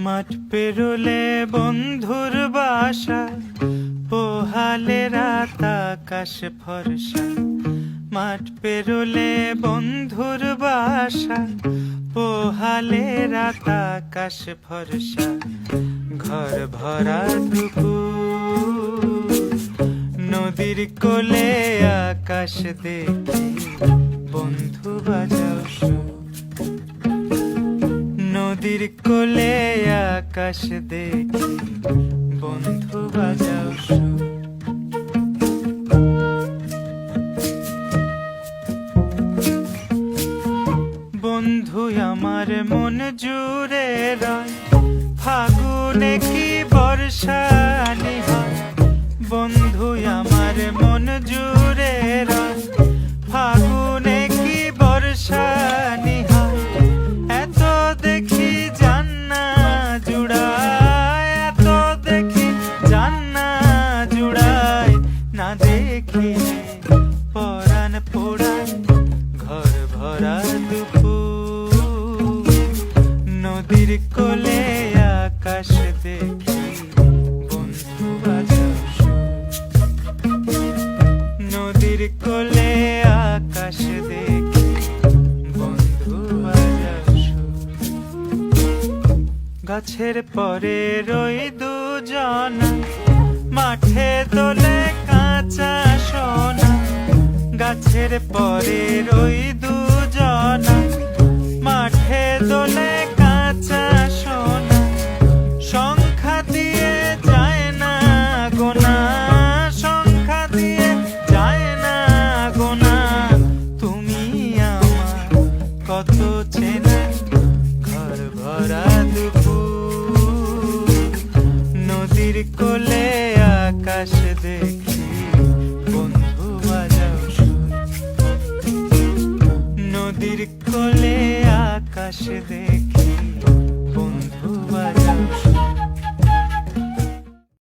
মাঠ পেরোলে বন্ধুর বাসা, পোহালে রাত আকাশ ফর্সা। মাঠ পেরোলে বন্ধুর বাসা, পোহালে রাত আকাশ ফর্সা। ঘর ভরা দুপুর, নদীর কোলে আকাশ দেখি বন্ধু বাজাও সুর। নদীর কোলে আকাশ দেখি বন্ধু বাজাও সুর। বন্ধু আমার মন জুড়ে রয়, ফাগুনে কি বর্ষানি হয়। বন্ধু আমার মন জুড়ে রয়, ফাগুনে কি বর্ষানি হয়। এত দেখি জান্না জুড়ায়, এত দেখি জান্না জুড়ায়। না দেখিলে পরাণ পোড়ায়, ঘর ভরা দুপুর। নদীর কোলে আকাশ দেখি বন্ধু বাজাও সুর। নদীর কোলে আকাশ দেখি বন্ধু বাজাও সুর। গাছের পরে রই দুজনা, মাঠে দোলে কাঁচা সোনা। গাছের পরে রই দুজনা, মাঠে দোলে কাঁচা সোনা। সংখ্যা দিয়ে যায় না গোনা, সংখ্যা দিয়ে যায় না গোনা। তুমি আমার কত চেনা, ঘর ভরা দুপুর। নদীর কোলে আকাশ দেখি বন্ধু বাজাও সুর। নদীর কোলে আকাশ দেখি